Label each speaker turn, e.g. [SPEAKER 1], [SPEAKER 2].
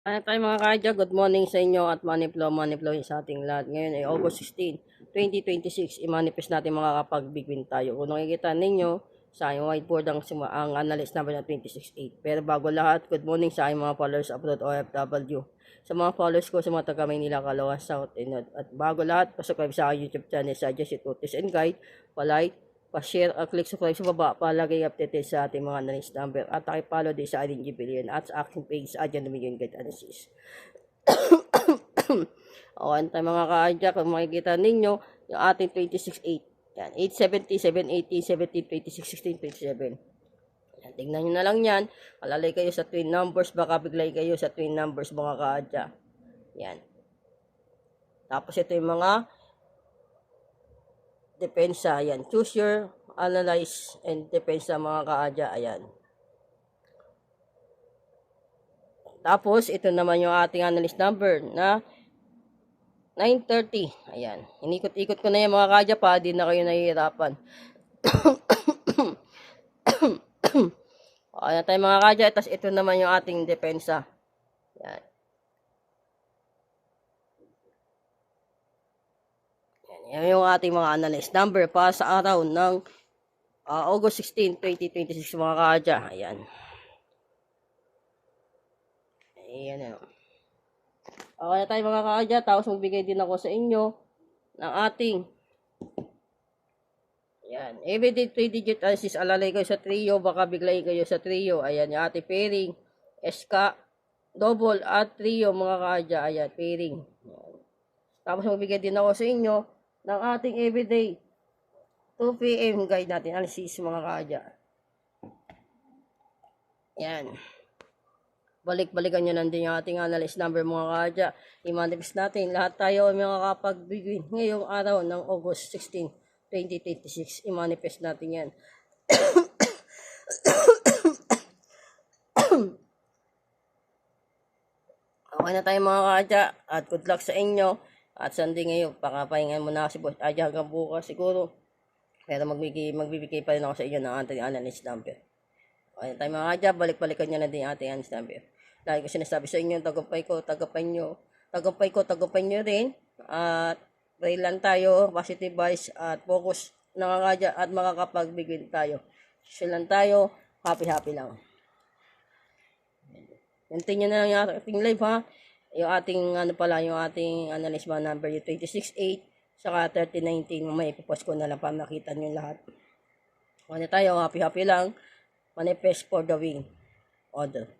[SPEAKER 1] Ano tayo mga kaadya, good morning sa inyo at money flow sa ating lahat. Ngayon ay August 16, 2026. I-manifest natin makakapag-big win tayo. Kung nakikita ninyo sa aking whiteboard ang analyst number na 268. Pero bago lahat, good morning sa aking mga followers abroad OFW. Sa mga followers ko sa mga taga Maynila, Caloocan, South, and North. At bago lahat, pasubscribe sa aking YouTube channel sa Jesse Tutis and Guide, palike, pa-share at click subscribe sa baba para lagi updated sa ating mga analyst number at pakipollow din sa IDG Billion at sa aking page sa Adyan Dominion Guide Analysis. O, ano tayo mga kaadya, kung makikita ninyo, yung ating 26.8. Yan, 870, 780, 17, 26, 16, 27. Yan, tingnan nyo na lang yan. Alalay kayo sa twin numbers, baka biglay kayo sa twin numbers mga kaadya. Yan. Tapos ito yung mga depensa. Ayan. Choose your analyze and depensa mga kaadya. Ayan. Tapos, ito naman yung ating analyst number na 930. Ayan. Inikot-ikot ko na yan mga kaadya pa. Di na kayo nahihirapan. Ayan tayo mga kaadya. Tapos, ito naman yung ating depensa. Ayan. Yan yung ating mga analyst number para sa araw ng August 16, 2026 mga kaadya. Ayan. Ayan na. Okay na tayo mga kaadya. Tapos magbigay din ako sa inyo ng ating ayan. Everyday 3-digit analysis. Alalay kayo sa trio. Baka biglay kayo sa trio. Ayan yung ating pairing. SK, double at trio mga kaadya. Ayan, pairing. Ayan. Tapos magbigay din ako sa inyo ng ating everyday 2 p.m. guide natin, analysis mga kaadya. Yan. Balik-balikan nyo nandun yung ating analyst number mga kaadya. I-manifest natin. Lahat tayo ay makakapag-begin ngayong araw ng August 16, 2026. I-manifest natin yan. Okay na tayo mga kaadya. At good luck sa inyo. At Sunday ngayon, pakapahingan muna si Boss Adya hanggang bukas siguro. Pero magbibigay pa rin ako sa inyo ng ating analyst number. Okay tayo mga kaadya, balik-balikan nyo na din ating analyst number. Lagi ko sinasabi sa inyo, tagumpay ko, tagumpay nyo rin. At pray lang tayo, positive vibes at focus ng mga kaadya at makakapagbigay tayo. Chill lang tayo, happy lang. Continue na lang yung ating live ha. Yung ating yung ating analyst number yung 268 saka 3019 may ipopost ko na lang para makita nyo lahat. Ano tayo, happy lang. Manifest for the win order.